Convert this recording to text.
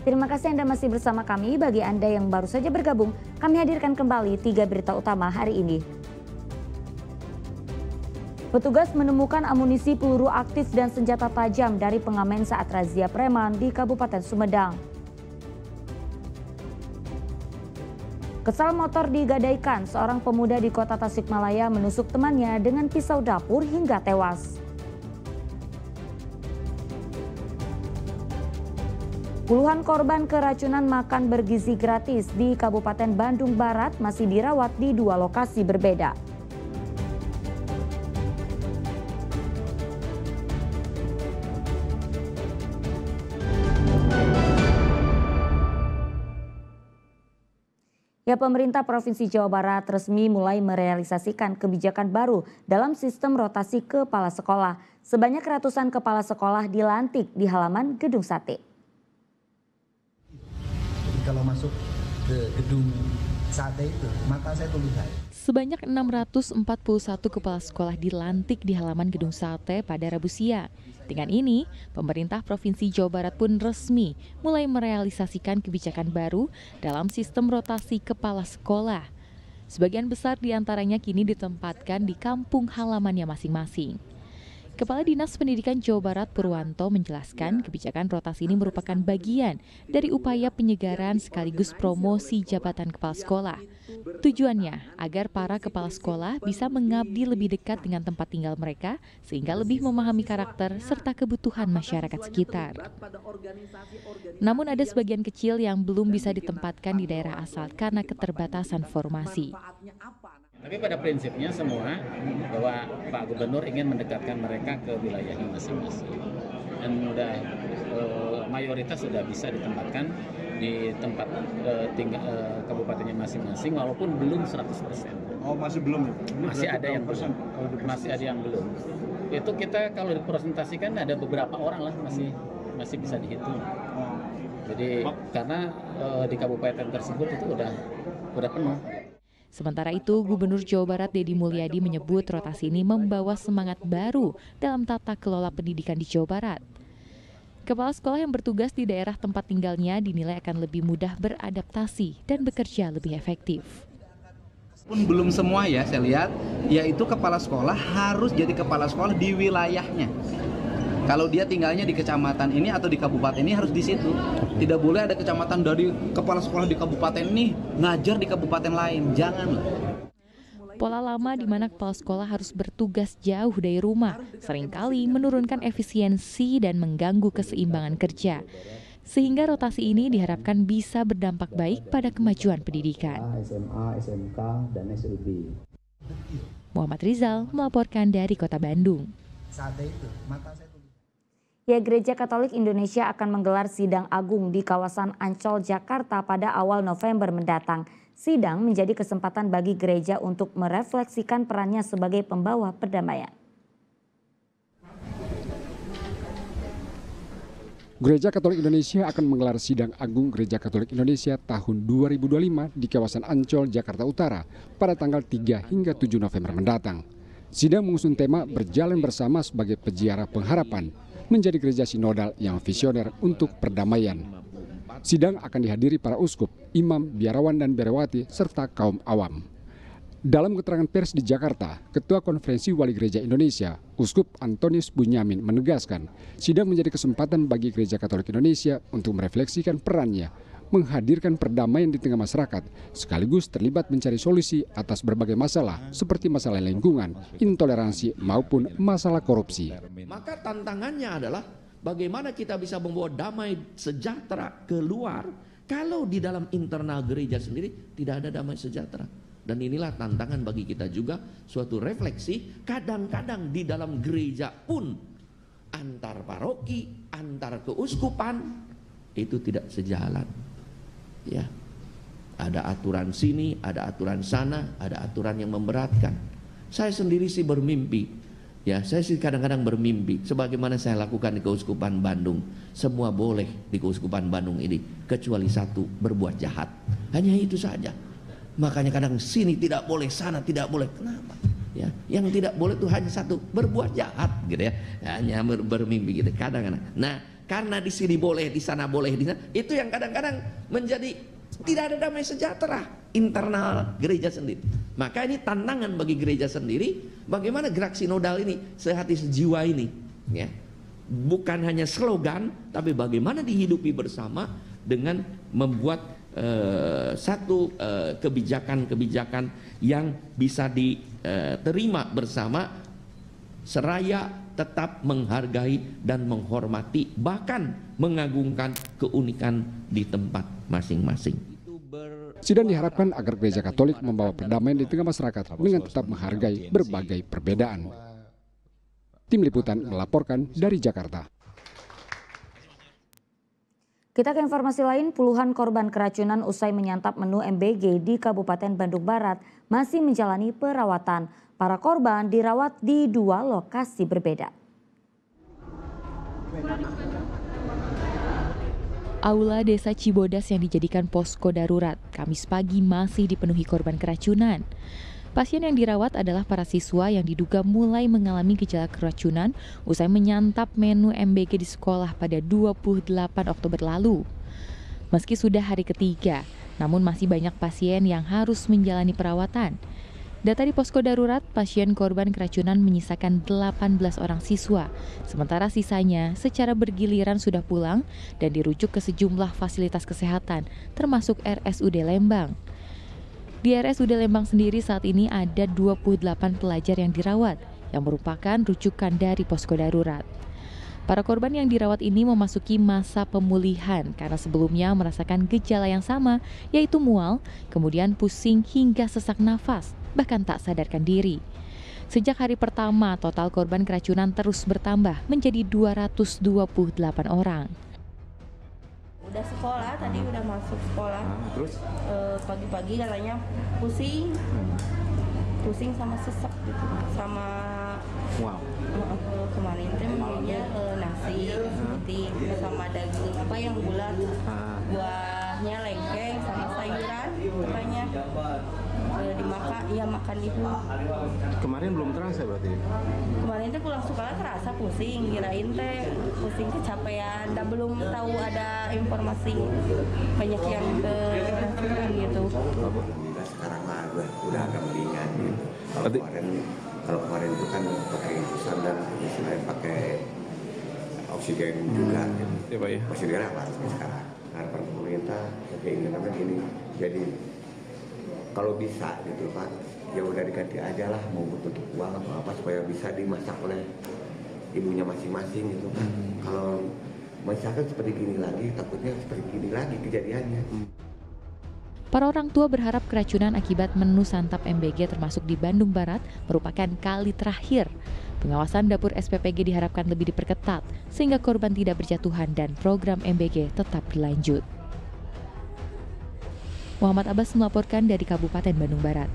Terima kasih Anda masih bersama kami. Bagi Anda yang baru saja bergabung, kami hadirkan kembali 3 berita utama hari ini. Petugas menemukan amunisi peluru aktif dan senjata tajam dari pengamen saat razia preman di Kabupaten Sumedang. Kesal motor digadaikan, seorang pemuda di kota Tasikmalaya menusuk temannya dengan pisau dapur hingga tewas. Puluhan korban keracunan makan bergizi gratis di Kabupaten Bandung Barat masih dirawat di 2 lokasi berbeda. Ya, pemerintah Provinsi Jawa Barat resmi mulai merealisasikan kebijakan baru dalam sistem rotasi kepala sekolah. Sebanyak ratusan kepala sekolah dilantik di halaman Gedung Sate. Kalau masuk ke gedung sate itu, maka saya tulis saya. Sebanyak 641 kepala sekolah dilantik di halaman Gedung Sate pada Rabu siang. Dengan ini, pemerintah Provinsi Jawa Barat pun resmi mulai merealisasikan kebijakan baru dalam sistem rotasi kepala sekolah. Sebagian besar diantaranya kini ditempatkan di kampung halamannya masing-masing. Kepala Dinas Pendidikan Jawa Barat Purwanto menjelaskan kebijakan rotasi ini merupakan bagian dari upaya penyegaran sekaligus promosi jabatan kepala sekolah. Tujuannya agar para kepala sekolah bisa mengabdi lebih dekat dengan tempat tinggal mereka sehingga lebih memahami karakter serta kebutuhan masyarakat sekitar. Namun ada sebagian kecil yang belum bisa ditempatkan di daerah asal karena keterbatasan formasi. Tapi pada prinsipnya semua bahwa Pak Gubernur ingin mendekatkan mereka ke wilayahnya masing-masing. Dan mayoritas sudah bisa ditempatkan di tempat kabupatennya masing-masing walaupun belum 100%. Oh, masih belum? Masih ada yang belum. Masih ada yang belum. Itu kita kalau dipresentasikan ada beberapa orang lah masih bisa dihitung. Jadi karena di kabupaten tersebut itu udah penuh. Sementara itu, Gubernur Jawa Barat Deddy Mulyadi menyebut rotasi ini membawa semangat baru dalam tata kelola pendidikan di Jawa Barat. Kepala sekolah yang bertugas di daerah tempat tinggalnya dinilai akan lebih mudah beradaptasi dan bekerja lebih efektif. Pun belum semua ya saya lihat, yaitu kepala sekolah harus jadi kepala sekolah di wilayahnya. Kalau dia tinggalnya di kecamatan ini atau di kabupaten ini harus di situ. Tidak boleh ada kecamatan dari kepala sekolah di kabupaten ini ngajar di kabupaten lain. Janganlah. Pola lama di mana kepala sekolah harus bertugas jauh dari rumah seringkali menurunkan efisiensi dan mengganggu keseimbangan kerja. Sehingga rotasi ini diharapkan bisa berdampak baik pada kemajuan pendidikan. SMA, SMK, dan SLB. Muhammad Rizal melaporkan dari Kota Bandung. Ya, Gereja Katolik Indonesia akan menggelar sidang agung di kawasan Ancol, Jakarta pada awal November mendatang. Sidang menjadi kesempatan bagi gereja untuk merefleksikan perannya sebagai pembawa perdamaian. Gereja Katolik Indonesia akan menggelar sidang agung Gereja Katolik Indonesia tahun 2025 di kawasan Ancol, Jakarta Utara pada tanggal 3 hingga 7 November mendatang. Sidang mengusung tema berjalan bersama sebagai peziarah pengharapan, menjadi gereja sinodal yang visioner untuk perdamaian. Sidang akan dihadiri para uskup, imam, biarawan dan biarawati, serta kaum awam. Dalam keterangan pers di Jakarta, Ketua Konferensi Wali Gereja Indonesia, Uskup Antonius Bunyamin menegaskan, sidang menjadi kesempatan bagi Gereja Katolik Indonesia untuk merefleksikan perannya, menghadirkan perdamaian di tengah masyarakat, sekaligus terlibat mencari solusi atas berbagai masalah seperti masalah lingkungan, intoleransi maupun masalah korupsi. Maka tantangannya adalah bagaimana kita bisa membawa damai sejahtera keluar kalau di dalam internal gereja sendiri tidak ada damai sejahtera. Dan inilah tantangan bagi kita juga, suatu refleksi kadang-kadang di dalam gereja pun antar paroki, antar keuskupan itu tidak sejalan. Ya, ada aturan sini, ada aturan sana, ada aturan yang memberatkan. Saya sendiri sih bermimpi, ya saya sih kadang-kadang bermimpi, sebagaimana saya lakukan di Keuskupan Bandung. Semua boleh di Keuskupan Bandung ini, kecuali satu, berbuat jahat. Hanya itu saja. Makanya kadang sini tidak boleh, sana tidak boleh. Kenapa? Ya, yang tidak boleh itu hanya satu, berbuat jahat, gitu ya. Hanya bermimpi gitu kadang-kadang. Nah, karena di sini boleh, di sana boleh, di sana. Itu yang kadang-kadang menjadi tidak ada damai sejahtera internal gereja sendiri. Maka ini tantangan bagi gereja sendiri, bagaimana gerak sinodal ini sehati sejiwa ini, ya. Bukan hanya slogan, tapi bagaimana dihidupi bersama dengan membuat satu kebijakan-kebijakan yang bisa diterima bersama, seraya tetap menghargai dan menghormati, bahkan mengagungkan keunikan di tempat masing-masing. Sidang diharapkan agar gereja Katolik membawa perdamaian di tengah masyarakat dengan tetap menghargai berbagai perbedaan. Tim Liputan melaporkan dari Jakarta. Kita ke informasi lain, puluhan korban keracunan usai menyantap menu MBG di Kabupaten Bandung Barat masih menjalani perawatan. Para korban dirawat di 2 lokasi berbeda. Aula Desa Cibodas yang dijadikan posko darurat Kamis pagi masih dipenuhi korban keracunan. Pasien yang dirawat adalah para siswa yang diduga mulai mengalami gejala keracunan usai menyantap menu MBG di sekolah pada 28 Oktober lalu. Meski sudah hari ketiga, namun masih banyak pasien yang harus menjalani perawatan. Data di posko darurat, pasien korban keracunan menyisakan 18 orang siswa, sementara sisanya secara bergiliran sudah pulang dan dirujuk ke sejumlah fasilitas kesehatan, termasuk RSUD Lembang. Di RSUD Lembang sendiri saat ini ada 28 pelajar yang dirawat, yang merupakan rujukan dari posko darurat. Para korban yang dirawat ini memasuki masa pemulihan karena sebelumnya merasakan gejala yang sama, yaitu mual, kemudian pusing hingga sesak nafas, bahkan tak sadarkan diri. Sejak hari pertama, total korban keracunan terus bertambah menjadi 228 orang. Udah sekolah, tadi udah masuk sekolah. Terus pagi-pagi katanya pusing sama sesak gitu, sama kemarin teh minumnya nasi putih sama daging apa yang bulat, buahnya lengkeng sama sayuran katanya makan itu. Kemarin belum terasa berarti? Kemarin teh pulang sekolah terasa pusing, kirain teh pusing kecapean, dan belum tahu ada informasi banyak yang keracunan gitu. Sekarang mah udah agak mendingan gitu. Kalau kemarin itu kan pakai infusan dan istilahnya pakai oksigen juga gitu. Ya, Pak, ya. Oksigen apa sekarang? Harapan pemerintah keinginannya gini, jadi kalau bisa gitu Pak, ya udah diganti aja lah, mau butuh uang atau apa supaya bisa dimasak oleh ibunya masing-masing gitu kan. Kalau masyarakat seperti gini lagi, takutnya seperti gini lagi kejadiannya. Para orang tua berharap keracunan akibat menu santap MBG termasuk di Bandung Barat merupakan kali terakhir. Pengawasan dapur SPPG diharapkan lebih diperketat sehingga korban tidak berjatuhan dan program MBG tetap berlanjut. Muhammad Abbas melaporkan dari Kabupaten Bandung Barat.